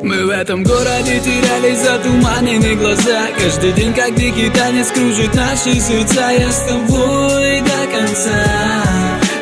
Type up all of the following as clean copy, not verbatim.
Мы в этом городе терялись, затуманены глаза. Каждый день, как дикий танец, кружит наши сердца. Я с тобой до конца,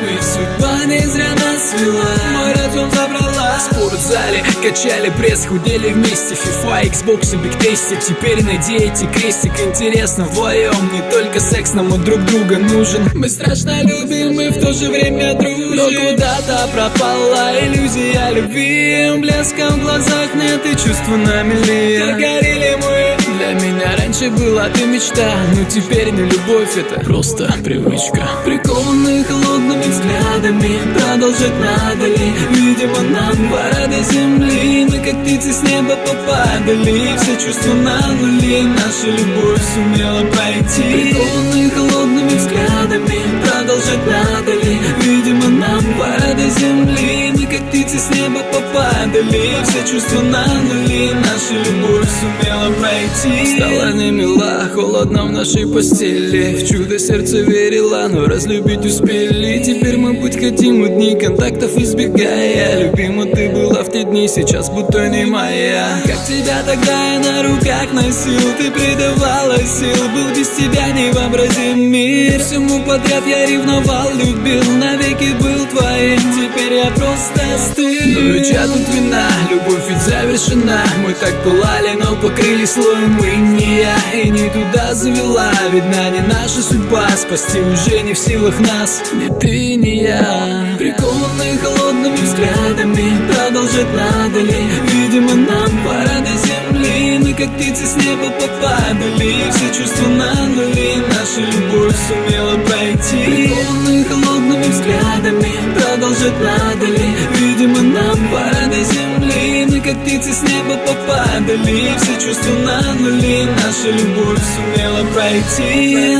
ведь судьба не зря нас свела. Мой разум забрала. В спортзале качали пресс, худели вместе. FIFA, Xbox и Big Tasty. Теперь надеете крестик. Интересно вдвоем, не только секс, нам от друг друга нужен. Мы страшно любим и в то же время дружим. Но куда-то пропала иллюзия любви. Блеска в глазах нет и чувства на мели. Как горели мы. Для меня раньше была ты мечта, но теперь не любовь, это просто привычка. Прикованные холодными взглядами, продолжать надо ли? Видимо, нам пора до земли. Мы как птицы с неба попадали. Все чувства на нуле, наша любовь сумела пройти. Прикованные холодными взглядами, продолжать надо ли? Видимо, нам пора до земли. Мы как птицы с неба попадали. Все чувства на нуле, наша любовь сумела пройти. Стала не мила, холодно в нашей постели. В чудо сердце верила, но разлюбить успели. Теперь мы путь хотим дни, контактов избегая. Любима ты была в те дни, сейчас будто не моя. Как тебя тогда я на руках носил, ты придавала сил. Был без тебя невообразим мир. Всему подряд я ревновал, любил, навеки был твоим. Теперь я просто остыл. Ну и чья тут вина, любовь ведь завершена. Мы так пылали, но покрылись слоем. Мы не я и не туда завела. Видна не наша судьба, спасти уже не в силах нас. Ни ты, ни я. Прикованные холодными взглядами, продолжать надо ли? Видимо, нам пора до земли. Мы как птицы с неба попадали. Все чувства на нуле, наша любовь сумела пройти. Прикованные холодными взглядами, продолжать надо ли? Видимо, нам пора до земли. Мы как птицы с неба попадали. Все чувства на нуле, наша любовь сумела пройти.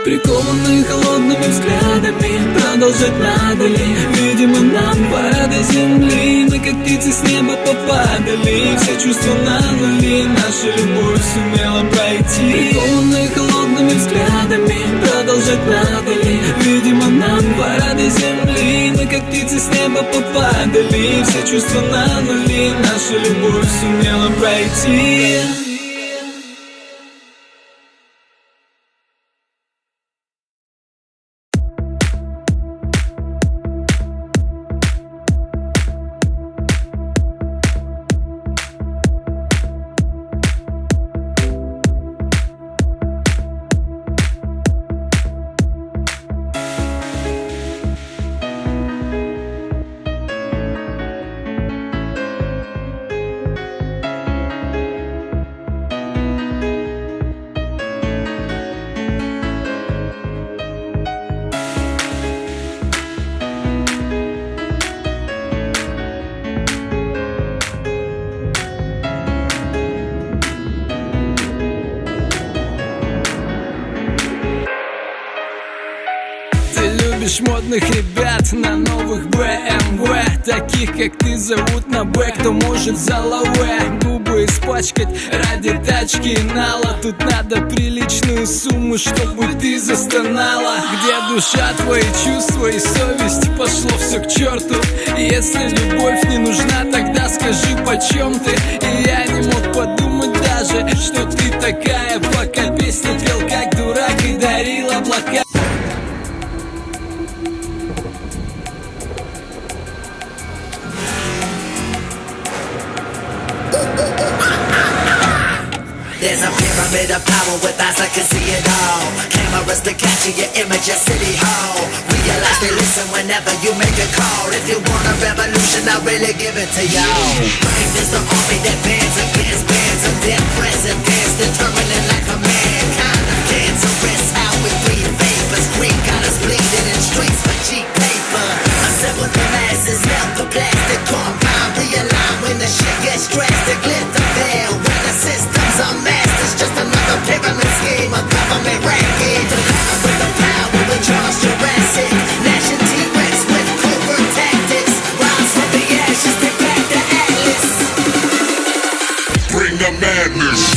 Прикованные холодными взглядами, продолжать надо ли? Видимо, нам пора до земли. Мы как птицы с неба попадали. Все чувства на нуле, наша любовь сумела пройти. Прикованные холодными взглядами, продолжать надо ли? Видимо, нам пора до земли. Мы как птицы с неба попадали. Все чувства на нуле, наша любовь сумела пройти. Модных ребят на новых BMW. Таких как ты зовут на Б, кто может за лаве губы испачкать ради тачки нала. Тут надо приличную сумму, чтобы ты застонала. Где душа, твои чувства и совесть? Пошло все к черту. Если любовь не нужна, тогда скажи, почем ты? И я не мог подумать даже, что ты такая, пока песня пел как дурак и дарил облака. There's a pyramid of power with eyes that can see it all. Cameras to capture your image at City Hall. Realize they listen whenever you make a call. If you want a revolution, I'll really give it to y'all. Mind is the army that bands against bands of dead presidents, determining like a man.